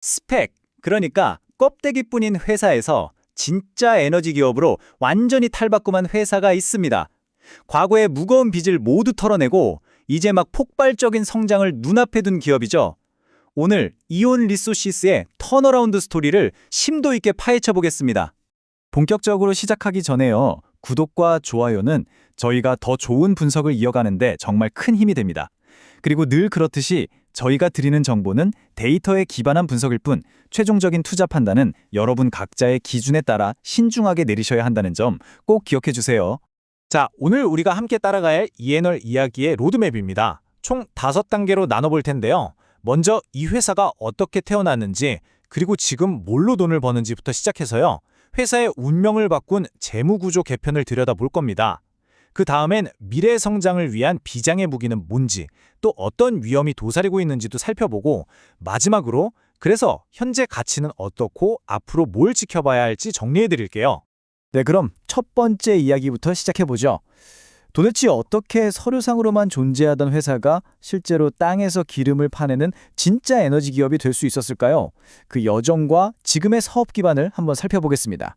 스펙, 그러니까 껍데기뿐인 회사에서 진짜 에너지 기업으로 완전히 탈바꿈한 회사가 있습니다. 과거의 무거운 빚을 모두 털어내고 이제 막 폭발적인 성장을 눈앞에 둔 기업이죠. 오늘 이온 리소시스의 턴어라운드 스토리를 심도 있게 파헤쳐 보겠습니다. 본격적으로 시작하기 전에요. 구독과 좋아요는 저희가 더 좋은 분석을 이어가는데 정말 큰 힘이 됩니다. 그리고 늘 그렇듯이 저희가 드리는 정보는 데이터에 기반한 분석일 뿐 최종적인 투자 판단은 여러분 각자의 기준에 따라 신중하게 내리셔야 한다는 점 꼭 기억해 주세요. 자, 오늘 우리가 함께 따라가야 할 이에널 이야기의 로드맵입니다. 총 5단계로 나눠볼 텐데요. 먼저 이 회사가 어떻게 태어났는지, 그리고 지금 뭘로 돈을 버는지부터 시작해서요. 회사의 운명을 바꾼 재무구조 개편을 들여다볼 겁니다. 그 다음엔 미래 성장을 위한 비장의 무기는 뭔지, 또 어떤 위험이 도사리고 있는지도 살펴보고, 마지막으로 그래서 현재 가치는 어떻고 앞으로 뭘 지켜봐야 할지 정리해드릴게요. 네, 그럼 첫 번째 이야기부터 시작해보죠. 도대체 어떻게 서류상으로만 존재하던 회사가 실제로 땅에서 기름을 파내는 진짜 에너지 기업이 될 수 있었을까요? 그 여정과 지금의 사업 기반을 한번 살펴보겠습니다.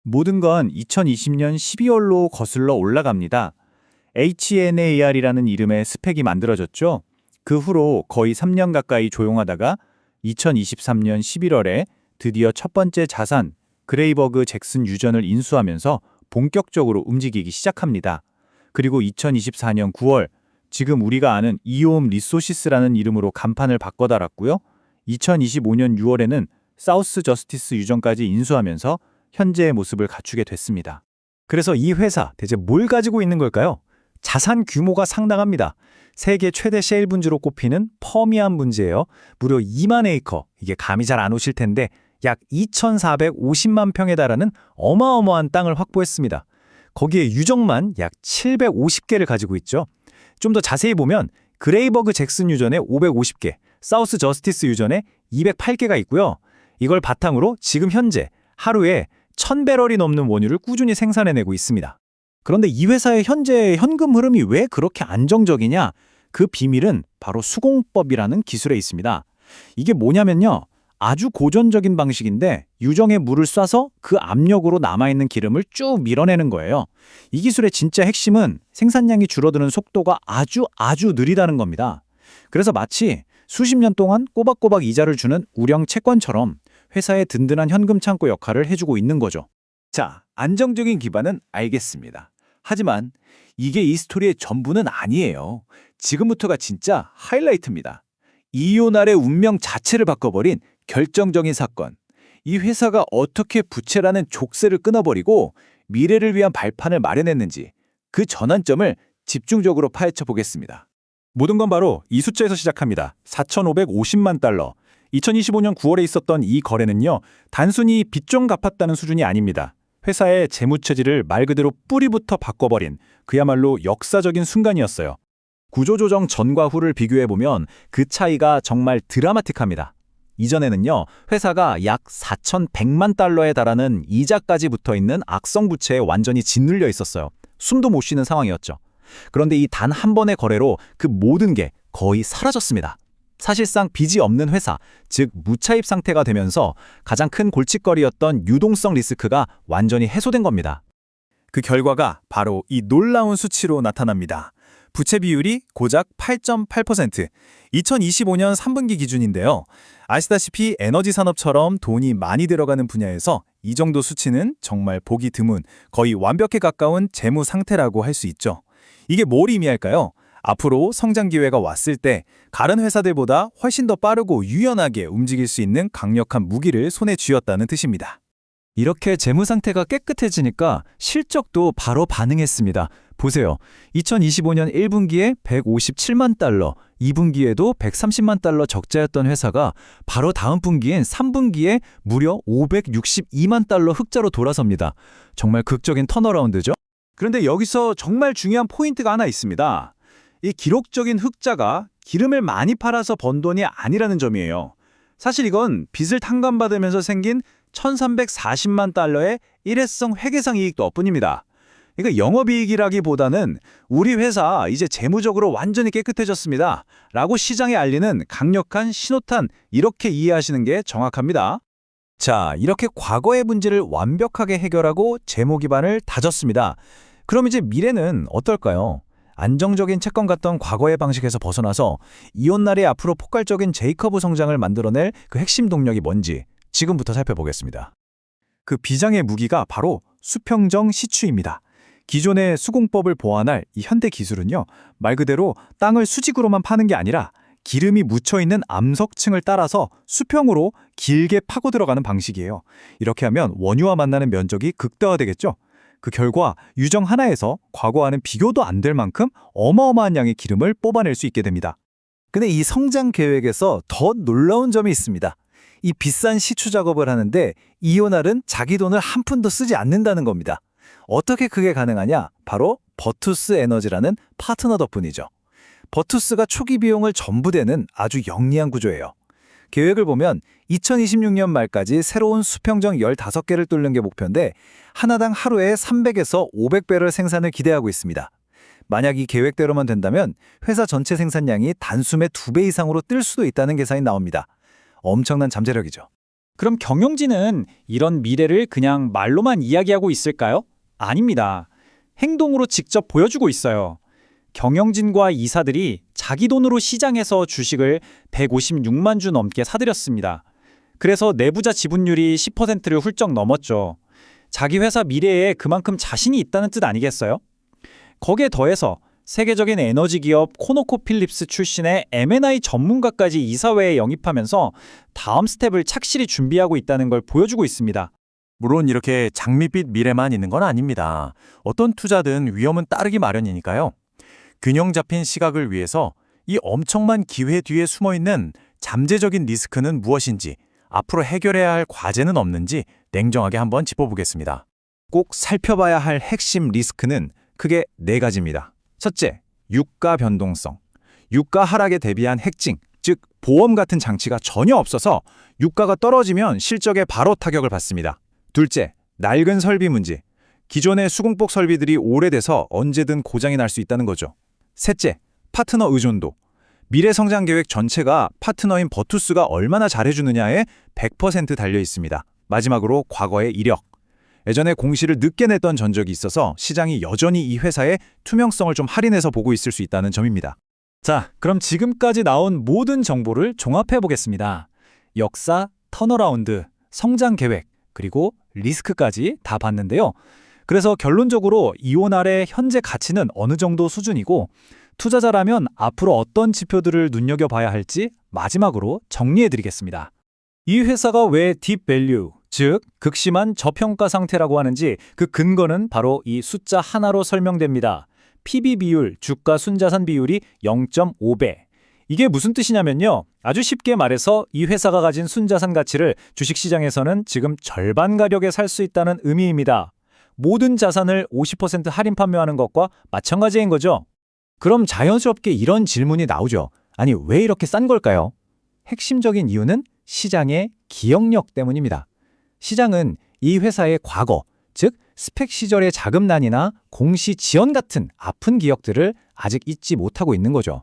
모든 건 2020년 12월로 거슬러 올라갑니다. HNAR이라는 이름의 스펙이 만들어졌죠. 그 후로 거의 3년 가까이 조용하다가 2023년 11월에 드디어 첫 번째 자산, 그레이버그 잭슨 유전을 인수하면서 본격적으로 움직이기 시작합니다. 그리고 2024년 9월, 지금 우리가 아는 이옴 리소시스라는 이름으로 간판을 바꿔 달았고요. 2025년 6월에는 사우스 저스티스 유전까지 인수하면서 현재의 모습을 갖추게 됐습니다. 그래서 이 회사 대체 뭘 가지고 있는 걸까요? 자산 규모가 상당합니다. 세계 최대 셰일 분지로 꼽히는 퍼미안 분지예요. 무려 2만 에이커, 이게 감이 잘 안 오실 텐데 약 2,450만 평에 달하는 어마어마한 땅을 확보했습니다. 거기에 유적만 약 750개를 가지고 있죠. 좀 더 자세히 보면 그레이버그 잭슨 유전에 550개, 사우스 저스티스 유전에 208개가 있고요. 이걸 바탕으로 지금 현재 하루에 1,000배럴이 넘는 원유를 꾸준히 생산해내고 있습니다. 그런데 이 회사의 현재 현금 흐름이 왜 그렇게 안정적이냐? 그 비밀은 바로 수공법이라는 기술에 있습니다. 이게 뭐냐면요. 아주 고전적인 방식인데 유정에 물을 쏴서 그 압력으로 남아있는 기름을 쭉 밀어내는 거예요. 이 기술의 진짜 핵심은 생산량이 줄어드는 속도가 아주 느리다는 겁니다. 그래서 마치 수십 년 동안 꼬박꼬박 이자를 주는 우량 채권처럼 회사의 든든한 현금 창고 역할을 해주고 있는 거죠. 자, 안정적인 기반은 알겠습니다. 하지만 이게 이 스토리의 전부는 아니에요. 지금부터가 진짜 하이라이트입니다. 이오날의 운명 자체를 바꿔버린 결정적인 사건. 이 회사가 어떻게 부채라는 족쇄를 끊어버리고 미래를 위한 발판을 마련했는지 그 전환점을 집중적으로 파헤쳐 보겠습니다. 모든 건 바로 이 숫자에서 시작합니다. 4,550만 달러. 2025년 9월에 있었던 이 거래는요, 단순히 빚 좀 갚았다는 수준이 아닙니다. 회사의 재무체질을 말 그대로 뿌리부터 바꿔버린 그야말로 역사적인 순간이었어요. 구조조정 전과 후를 비교해보면 그 차이가 정말 드라마틱합니다. 이전에는요, 회사가 약 4,100만 달러에 달하는 이자까지 붙어있는 악성 부채에 완전히 짓눌려 있었어요. 숨도 못 쉬는 상황이었죠. 그런데 이 단 한 번의 거래로 그 모든 게 거의 사라졌습니다. 사실상 빚이 없는 회사, 즉 무차입 상태가 되면서 가장 큰 골칫거리였던 유동성 리스크가 완전히 해소된 겁니다. 그 결과가 바로 이 놀라운 수치로 나타납니다. 부채 비율이 고작 8.8%, 2025년 3분기 기준인데요. 아시다시피 에너지 산업처럼 돈이 많이 들어가는 분야에서 이 정도 수치는 정말 보기 드문, 거의 완벽에 가까운 재무 상태라고 할 수 있죠. 이게 뭘 의미할까요? 앞으로 성장 기회가 왔을 때 다른 회사들보다 훨씬 더 빠르고 유연하게 움직일 수 있는 강력한 무기를 손에 쥐었다는 뜻입니다. 이렇게 재무 상태가 깨끗해지니까 실적도 바로 반응했습니다. 보세요. 2025년 1분기에 157만 달러, 2분기에도 130만 달러 적자였던 회사가 바로 다음 분기인 3분기에 무려 562만 달러 흑자로 돌아섭니다. 정말 극적인 턴어라운드죠? 그런데 여기서 정말 중요한 포인트가 하나 있습니다. 이 기록적인 흑자가 기름을 많이 팔아서 번 돈이 아니라는 점이에요. 사실 이건 빚을 탕감받으면서 생긴 1,340만 달러의 일회성 회계상 이익 덕분입니다. 그러니까 영업이익이라기보다는 우리 회사 이제 재무적으로 완전히 깨끗해졌습니다. 라고 시장에 알리는 강력한 신호탄, 이렇게 이해하시는 게 정확합니다. 자, 이렇게 과거의 문제를 완벽하게 해결하고 재무 기반을 다졌습니다. 그럼 이제 미래는 어떨까요? 안정적인 채권 같던 과거의 방식에서 벗어나서 이온날이 앞으로 폭발적인 J커브 성장을 만들어낼 그 핵심 동력이 뭔지 지금부터 살펴보겠습니다. 그 비장의 무기가 바로 수평정 시추입니다. 기존의 수공법을 보완할 이 현대 기술은요, 말 그대로 땅을 수직으로만 파는 게 아니라 기름이 묻혀있는 암석층을 따라서 수평으로 길게 파고 들어가는 방식이에요. 이렇게 하면 원유와 만나는 면적이 극대화되겠죠? 그 결과 유정 하나에서 과거와는 비교도 안 될 만큼 어마어마한 양의 기름을 뽑아낼 수 있게 됩니다. 근데 이 성장 계획에서 더 놀라운 점이 있습니다. 이 비싼 시추 작업을 하는데 이온알은 자기 돈을 한 푼도 쓰지 않는다는 겁니다. 어떻게 그게 가능하냐? 바로 버투스 에너지라는 파트너 덕분이죠. 버투스가 초기 비용을 전부 대는 아주 영리한 구조예요. 계획을 보면 2026년 말까지 새로운 수평정 15개를 뚫는 게 목표인데 하나당 하루에 300에서 500배럴 생산을 기대하고 있습니다. 만약 이 계획대로만 된다면 회사 전체 생산량이 단숨에 2배 이상으로 뜰 수도 있다는 계산이 나옵니다. 엄청난 잠재력이죠. 그럼 경영진은 이런 미래를 그냥 말로만 이야기하고 있을까요? 아닙니다. 행동으로 직접 보여주고 있어요. 경영진과 이사들이 자기 돈으로 시장에서 주식을 156만 주 넘게 사들였습니다. 그래서 내부자 지분율이 10%를 훌쩍 넘었죠. 자기 회사 미래에 그만큼 자신이 있다는 뜻 아니겠어요? 거기에 더해서 세계적인 에너지 기업 코노코필립스 출신의 M&I 전문가까지 이사회에 영입하면서 다음 스텝을 착실히 준비하고 있다는 걸 보여주고 있습니다. 물론 이렇게 장밋빛 미래만 있는 건 아닙니다. 어떤 투자든 위험은 따르기 마련이니까요. 균형 잡힌 시각을 위해서 이 엄청난 기회 뒤에 숨어있는 잠재적인 리스크는 무엇인지, 앞으로 해결해야 할 과제는 없는지 냉정하게 한번 짚어보겠습니다. 꼭 살펴봐야 할 핵심 리스크는 크게 4가지입니다. 첫째, 유가 변동성. 유가 하락에 대비한 핵징, 즉 보험 같은 장치가 전혀 없어서 유가가 떨어지면 실적에 바로 타격을 받습니다. 둘째, 낡은 설비 문제. 기존의 수공법 설비들이 오래돼서 언제든 고장이 날 수 있다는 거죠. 셋째, 파트너 의존도. 미래 성장 계획 전체가 파트너인 버투스가 얼마나 잘해주느냐에 100% 달려 있습니다. 마지막으로 과거의 이력. 예전에 공시를 늦게 냈던 전적이 있어서 시장이 여전히 이 회사의 투명성을 좀 할인해서 보고 있을 수 있다는 점입니다. 자, 그럼 지금까지 나온 모든 정보를 종합해 보겠습니다. 역사, 턴어라운드, 성장 계획, 그리고 리스크까지 다 봤는데요. 그래서 결론적으로 이온알의 현재 가치는 어느 정도 수준이고 투자자라면 앞으로 어떤 지표들을 눈여겨봐야 할지 마지막으로 정리해드리겠습니다. 이 회사가 왜 딥밸류, 즉 극심한 저평가 상태라고 하는지 그 근거는 바로 이 숫자 하나로 설명됩니다. PB 비율, 주가 순자산 비율이 0.5배. 이게 무슨 뜻이냐면요. 아주 쉽게 말해서 이 회사가 가진 순자산 가치를 주식시장에서는 지금 절반 가격에 살 수 있다는 의미입니다. 모든 자산을 50% 할인 판매하는 것과 마찬가지인 거죠. 그럼 자연스럽게 이런 질문이 나오죠. 아니, 왜 이렇게 싼 걸까요? 핵심적인 이유는 시장의 기억력 때문입니다. 시장은 이 회사의 과거, 즉 스펙 시절의 자금난이나 공시 지연 같은 아픈 기억들을 아직 잊지 못하고 있는 거죠.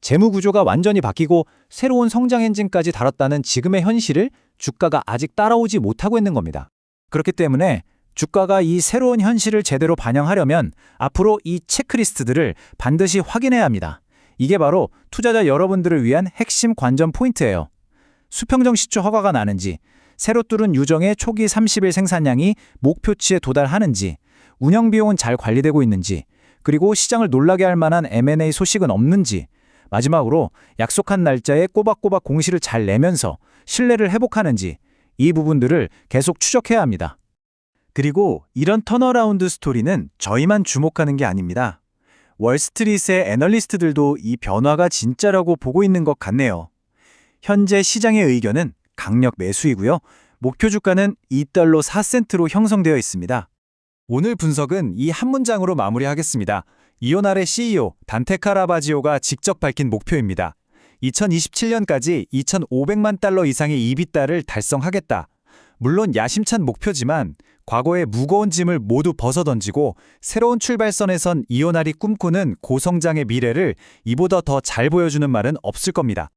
재무 구조가 완전히 바뀌고 새로운 성장 엔진까지 달았다는 지금의 현실을 주가가 아직 따라오지 못하고 있는 겁니다. 그렇기 때문에 주가가 이 새로운 현실을 제대로 반영하려면 앞으로 이 체크리스트들을 반드시 확인해야 합니다. 이게 바로 투자자 여러분들을 위한 핵심 관전 포인트예요. 수평정 시추 허가가 나는지, 새로 뚫은 유정의 초기 30일 생산량이 목표치에 도달하는지, 운영 비용은 잘 관리되고 있는지, 그리고 시장을 놀라게 할 만한 M&A 소식은 없는지, 마지막으로 약속한 날짜에 꼬박꼬박 공시를 잘 내면서 신뢰를 회복하는지, 이 부분들을 계속 추적해야 합니다. 그리고 이런 턴어라운드 스토리는 저희만 주목하는 게 아닙니다. 월스트리트의 애널리스트들도 이 변화가 진짜라고 보고 있는 것 같네요. 현재 시장의 의견은 강력 매수이고요. 목표 주가는 2달러 4센트로 형성되어 있습니다. 오늘 분석은 이 한 문장으로 마무리하겠습니다. 이온알의 CEO 단테 카라바지오가 직접 밝힌 목표입니다. 2027년까지 2,500만 달러 이상의 EBITDA를 달성하겠다. 물론 야심찬 목표지만 과거의 무거운 짐을 모두 벗어던지고 새로운 출발선에 선 이오날이 꿈꾸는 고성장의 미래를 이보다 더 잘 보여주는 말은 없을 겁니다.